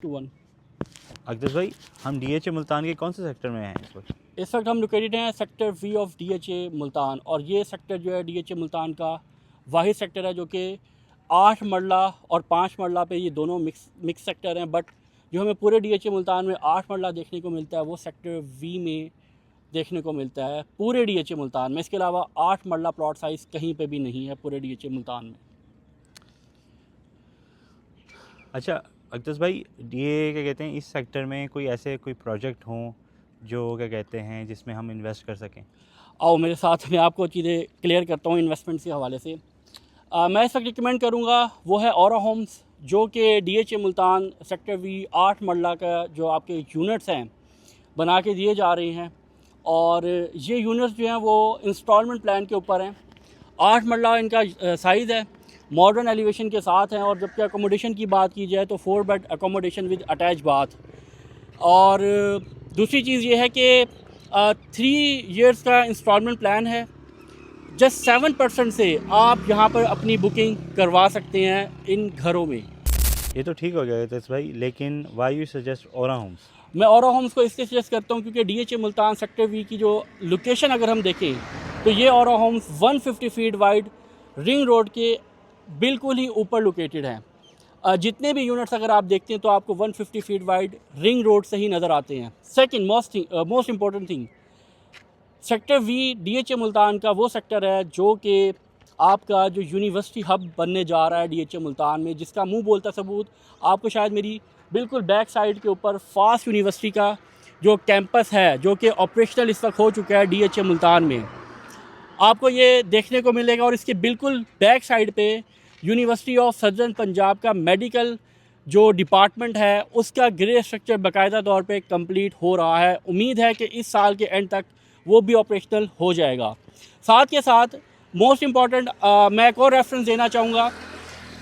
To one. अक्दस भाई, हम DHA Multan के कौन से सेक्टर में हैं इस वक्त हम लोकेटेड हैं sector V of DHA Multan, और ये सेक्टर जो है डीएचए मुल्तान का वाहिद सेक्टर है जो कि 8 मरला और 5 मरला पे ये दोनों मिक्स सेक्टर हैं। बट जो हमें पूरे डीएचए मुल्तान में 8 मरला देखने को मिलता है वो सेक्टर वी में देखने को मिलता है पूरे डीएचए मुल्तान में। इसके अलावा 8 मरला प्लॉट साइज़ कहीं पे भी नहीं है पूरे डीएचए मुल्तान में। अच्छा अक्दस भाई, ये क्या कहते हैं, इस सेक्टर में कोई ऐसे कोई प्रोजेक्ट हों जो क्या कहते हैं जिसमें हम इन्वेस्ट कर सकें? आओ मेरे साथ, मैं आपको चीज़ें क्लियर करता हूँ इन्वेस्टमेंट के हवाले से। मैं इस वक्त रिकमेंड करूँगा वो है औरा होम्स, जो कि डीएचए मुल्तान सेक्टर वी 8 मरला का जो आपके यूनिट्स हैं बना के दिए जा रहे हैं। और ये यूनिट्स जो हैं वो इंस्टॉलमेंट प्लान के ऊपर हैं। 8 मरला इनका साइज़ है, मॉडर्न एलिवेशन के साथ हैं। और जबकि अकोमोडेशन की बात की जाए तो 4 bed accommodation with attach bath. और दूसरी चीज़ ये है कि 3 इयर्स का इंस्टॉलमेंट प्लान है। जस्ट 7% से आप यहाँ पर अपनी बुकिंग करवा सकते हैं इन घरों में। ये तो ठीक हो गया अक्दस भाई, लेकिन why you suggest Aura Homes? मैं औरा होम्स को इसलिए सजेस्ट करता हूँ क्योंकि डीएचए मुल्तान सेक्टर वी की जो लोकेशन अगर हम देखें तो ये Aura Homes 150 feet wide ring road के बिल्कुल ही ऊपर लोकेटेड हैं। जितने भी यूनिट्स अगर आप देखते हैं तो आपको 150 फीट वाइड रिंग रोड से ही नज़र आते हैं। Second most important thing, sector V DHA Multan का वो सेक्टर है जो कि आपका जो यूनिवर्सिटी हब बनने जा रहा है डीएचए मुल्तान में, जिसका मुंह बोलता सबूत आपको शायद मेरी बिल्कुल बैक साइड के ऊपर फास्ट यूनिवर्सिटी का जो कैंपस है जो कि ऑपरेशनल इस वक्त हो चुका है डीएचए मुल्तान में, आपको ये देखने को मिलेगा। और इसके बिल्कुल बैक साइड पे यूनिवर्सिटी ऑफ सदर्न पंजाब का मेडिकल जो डिपार्टमेंट है उसका ग्रे स्ट्रक्चर बाकायदा तौर पे कंप्लीट हो रहा है। उम्मीद है कि इस साल के एंड तक वो भी ऑपरेशनल हो जाएगा। साथ के साथ मोस्ट इम्पॉर्टेंट मैं एक और रेफरेंस देना चाहूँगा,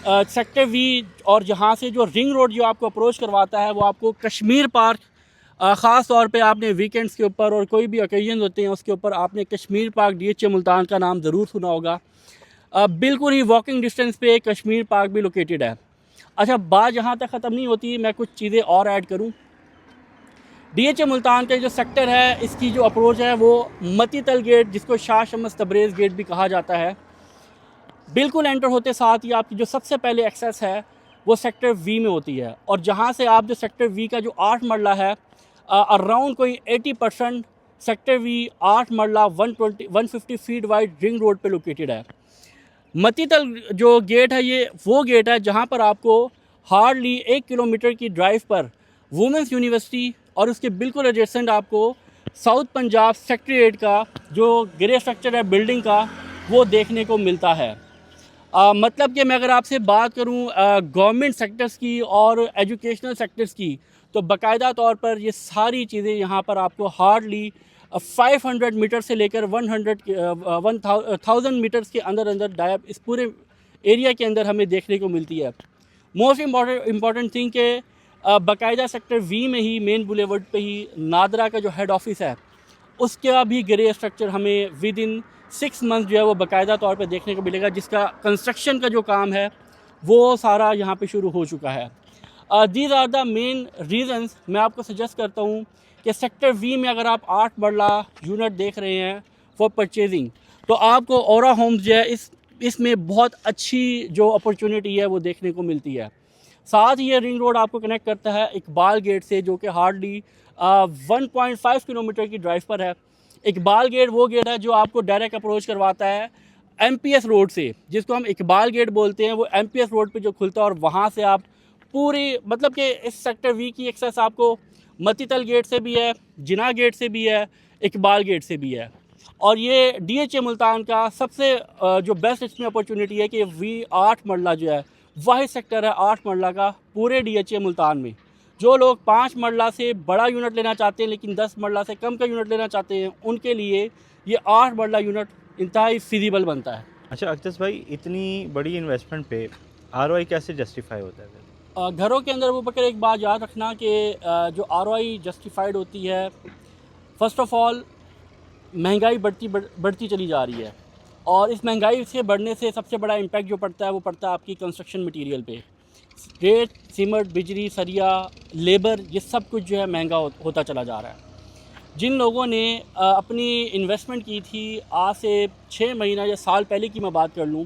सेक्टर वी और यहाँ से जो रिंग रोड जो आपको अप्रोच करवाता है वो आपको कश्मीर पार्क, ख़ास तौर पे आपने वीकेंड्स के ऊपर और कोई भी ओकेजन होते हैं उसके ऊपर आपने कश्मीर पार्क डीएचए मुल्तान का नाम ज़रूर सुना होगा। बिल्कुल ही वॉकिंग डिस्टेंस पे कश्मीर पार्क भी लोकेटेड है। अच्छा, बात यहाँ तक ख़त्म नहीं होती, मैं कुछ चीज़ें और ऐड करूँ। डीएचए मुल्तान का जो सेक्टर है इसकी जो अप्रोच है वो मती तल गेट, जिसको शाह शमस तबरेज़ गेट भी कहा जाता है, बिल्कुल एंटर होते साथ ही आपकी जो सबसे पहले एक्सेस है वो सेक्टर वी में होती है। और जहाँ से आप जो सेक्टर वी का जो 8 मरला है अराउंड कोई 80% सेक्टर वी 8 मरला 150 फीट वाइड रिंग रोड पे लोकेटेड है। मतीतल जो गेट है ये वो गेट है जहाँ पर आपको हार्डली 1 किलोमीटर की ड्राइव पर वुमेंस यूनिवर्सिटी और उसके बिल्कुल एडजेसेंट आपको साउथ पंजाब सेक्रेटेरिएट का जो ग्रे स्ट्रक्चर है बिल्डिंग का वो देखने को मिलता है। मतलब कि मैं अगर आपसे बात करूं गवर्नमेंट सेक्टर्स की और एजुकेशनल सेक्टर्स की, तो बाकायदा तौर पर ये सारी चीज़ें यहाँ पर आपको हार्डली 500 मीटर से लेकर 1000 मीटर्स के अंदर अंदर डायब इस पूरे एरिया के अंदर हमें देखने को मिलती है। मोस्ट इम्पॉर्टेंट थिंग कि बाकायदा सेक्टर वी में ही मेन बुलेवर्ड पे ही नादरा का जो हेड ऑफिस है उसका भी ग्रे स्ट्रक्चर हमें विद इन 6 मंथ जो है वो बाकायदा तौर पे देखने को मिलेगा, जिसका कंस्ट्रक्शन का जो काम है वो सारा यहाँ पे शुरू हो चुका है। These are the main reasons मैं आपको सजेस्ट करता हूँ कि सेक्टर वी में अगर आप 8 मरला यूनिट देख रहे हैं फॉर परचेजिंग तो आपको औरा होम्स जो है इसमें बहुत अच्छी जो अपॉर्चुनिटी है वो देखने को मिलती है। साथ ही ये रिंग रोड आपको कनेक्ट करता है इकबाल गेट से, जो कि हार्डली 1.5 किलोमीटर की ड्राइव पर है। इकबाल गेट वो गेट है जो आपको डायरेक्ट अप्रोच करवाता है एमपीएस रोड से, जिसको हम इकबाल गेट बोलते हैं। वो एमपीएस रोड पे जो खुलता है और वहाँ से आप पूरी मतलब कि इस सेक्टर वी की एक्सेस आपको मतीतल गेट से भी है, जिना गेट से भी है, इकबाल गेट से भी है। और ये डीएचए मुल्तान का सबसे जो बेस्ट इसमें अपॉर्चुनिटी है कि वी 8 मरला जो है वाहिद सेक्टर है 8 मरला का पूरे डीएचए मुल्तान में। जो लोग 5 मरला से बड़ा यूनिट लेना चाहते हैं लेकिन 10 मरला से कम का यूनिट लेना चाहते हैं उनके लिए ये 8 मरला यूनिट इंतहाई फिजिबल बनता है। अच्छा अक्दस भाई, इतनी बड़ी इन्वेस्टमेंट पे आरओआई कैसे जस्टिफाई होता है? घरों के अंदर वो बकर एक बात याद रखना कि जो आरओआई जस्टिफाइड होती है, फ़र्स्ट ऑफ़ ऑल महंगाई बढ़ती चली जा रही है। और इस महंगाई से बढ़ने से सबसे बड़ा इम्पैक्ट जो पड़ता है वो पड़ता है आपकी कंस्ट्रक्शन मटीरियल पे। रेत, सीमेंट, बिजली, सरिया, लेबर, ये सब कुछ जो है महंगा होता चला जा रहा है। जिन लोगों ने अपनी इन्वेस्टमेंट की थी आज से 6 महीना या साल पहले की मैं बात कर लूँ,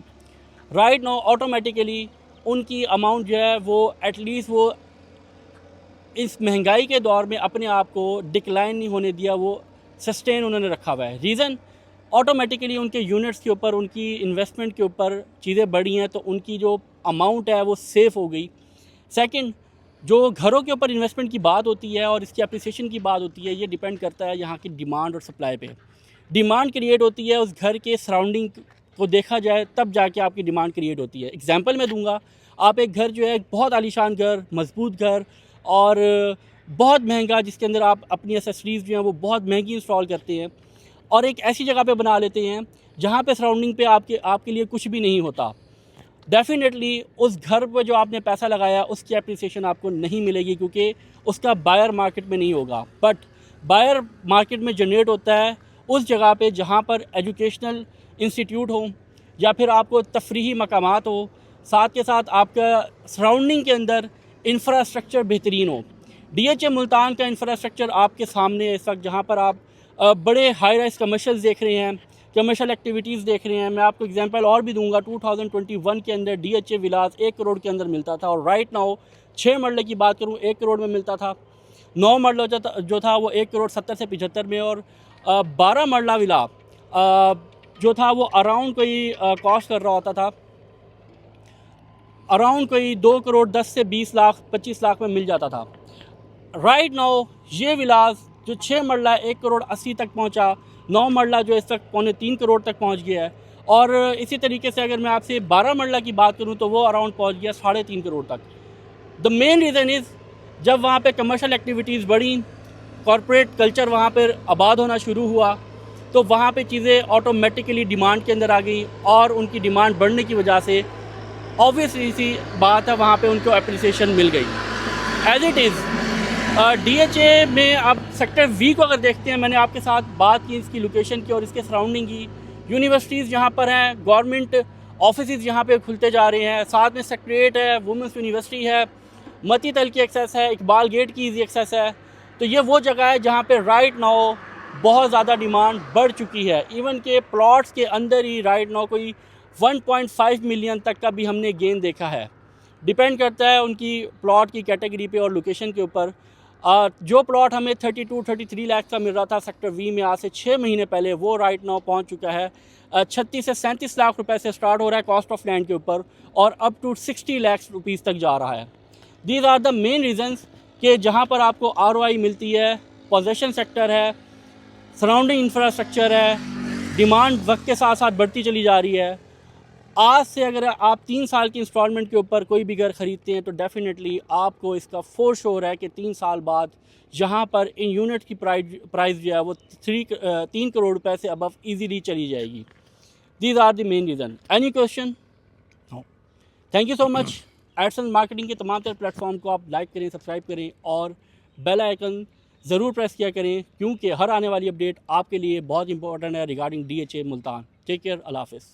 राइट नाउ ऑटोमेटिकली उनकी अमाउंट जो है वो एटलीस्ट वो इस महंगाई के दौर में अपने आप को डिक्लाइन नहीं होने दिया, वो सस्टेन उन्होंने रखा हुआ है। रीज़न ऑटोमेटिकली उनके यूनिट्स के ऊपर, उनकी इन्वेस्टमेंट के ऊपर चीज़ें बढ़ी हैं, तो उनकी जो अमाउंट है वो सेफ़ हो गई। सेकंड, जो घरों के ऊपर इन्वेस्टमेंट की बात होती है और इसकी अप्रिसिएशन की बात होती है, ये डिपेंड करता है यहाँ की डिमांड और सप्लाई पे। डिमांड क्रिएट होती है उस घर के सराउंडिंग को देखा जाए, तब जाके आपकी डिमांड क्रिएट होती है। एग्जांपल मैं दूंगा, आप एक घर जो है, बहुत आलीशान घर, मजबूत घर और बहुत महंगा, जिसके अंदर आप अपनी एसेसरीज़ जो हैं वो बहुत महंगी इंस्टॉल करते हैं, और एक ऐसी जगह पे बना लेते हैं जहाँ पे सराउंडिंग पे आपके लिए कुछ भी नहीं होता, डेफिनेटली उस घर पर जो आपने पैसा लगाया उसकी एप्रिसिएशन आपको नहीं मिलेगी, क्योंकि उसका बायर मार्केट में नहीं होगा। बट बायर मार्केट में जनरेट होता है उस जगह पे जहाँ पर एजुकेशनल इंस्टीट्यूट हो या फिर आपको तफरीही मकामात हो, साथ के साथ आपका सराउंडिंग के अंदर इंफ्रास्ट्रक्चर बेहतरीन हो। DHA मुल्तान का इंफ्रास्ट्रक्चर आपके सामने है इस वक्त, जहाँ पर आप बड़े हाई राइज कमर्शियल्स देख रहे हैं, कमर्शियल एक्टिविटीज़ देख रहे हैं। मैं आपको एग्जांपल और भी दूंगा, 2021 के अंदर DHA विलास 1 करोड़ के अंदर मिलता था, और राइट नाउ 6 मरले की बात करूं 1 करोड़ में मिलता था। 9 मरला जो था वो 1 करोड़ 70 से 75 में, और 12 मरला विला जो था वो अराउंड कोई कॉस्ट कर रहा होता था, अराउंड कोई 2 करोड़ 10 से 20 लाख 25 लाख में मिल जाता था। राइट नाउ ये विलास जो 6 मरला 1 करोड़ 80 तक पहुंचा, 9 मरला जो इस तक 2.25 करोड़ तक पहुंच गया है, और इसी तरीके से अगर मैं आपसे 12 मरला की बात करूं तो वो अराउंड पहुंच गया 3.5 करोड़ तक। द मेन रीज़न इज़ जब वहाँ पे कमर्शियल एक्टिविटीज़ बढ़ी, कॉरपोरेट कल्चर वहाँ पर आबाद होना शुरू हुआ, तो वहाँ पे चीज़ें ऑटोमेटिकली डिमांड के अंदर आ गई, और उनकी डिमांड बढ़ने की वजह से ऑब्वियसली सी बात है वहाँ पे उनको एप्रिसिएशन मिल गई। एज इट इज़ DHA में आप सेक्टर V को अगर देखते हैं, मैंने आपके साथ बात की इसकी लोकेशन की और इसके सराउंडिंग की। यूनिवर्सिटीज़ यहाँ पर हैं, गवर्नमेंट ऑफिसेज यहाँ पे खुलते जा रहे हैं, साथ में सेक्रेटेरिएट है, वुमेंस यूनिवर्सिटी है, मती तल की एक्सेस है, इकबाल गेट की ईजी एक्सेस है। तो ये वो जगह है जहाँ पे राइट नाउ बहुत ज़्यादा डिमांड बढ़ चुकी है। इवन के प्लॉट्स के अंदर ही राइट नाउ कोई 1.5 मिलियन तक का भी हमने गेन देखा है। डिपेंड करता है उनकी प्लॉट की कैटेगरी पे और लोकेशन के ऊपर। जो प्लॉट हमें 32-33 लाख का मिल रहा था सेक्टर V में आज से 6 महीने पहले, वो राइट नाउ पहुंच चुका है 36 से 37 लाख रुपए से स्टार्ट हो रहा है कॉस्ट ऑफ लैंड के ऊपर, और अप टू 60 लाख रुपीज़ तक जा रहा है। These are the main reasons कि जहां पर आपको ROI मिलती है, पोजेशन सेक्टर है, सराउंडिंग इंफ्रास्ट्रक्चर है, डिमांड वक्त के साथ साथ बढ़ती चली जा रही है। आज से अगर आप 3 साल की इंस्टॉलमेंट के ऊपर कोई भी घर ख़रीदते हैं तो डेफिनेटली आपको इसका फोर श्योर है कि 3 साल बाद जहां पर इन यूनिट की प्राइस जो है वो 3 करोड़ रुपए से अबव इजीली चली जाएगी। These are the main reason. Any question? No. Thank you so much. Edson marketing के तमाम तरह प्लेटफॉर्म को आप लाइक करें, सब्सक्राइब करें और बेल आइकन ज़रूर प्रेस किया करें, क्योंकि हर आने वाली अपडेट आपके लिए बहुत इंपॉर्टेंट है regarding DHA Multan. Take care, अल्लाह हाफ़िज़।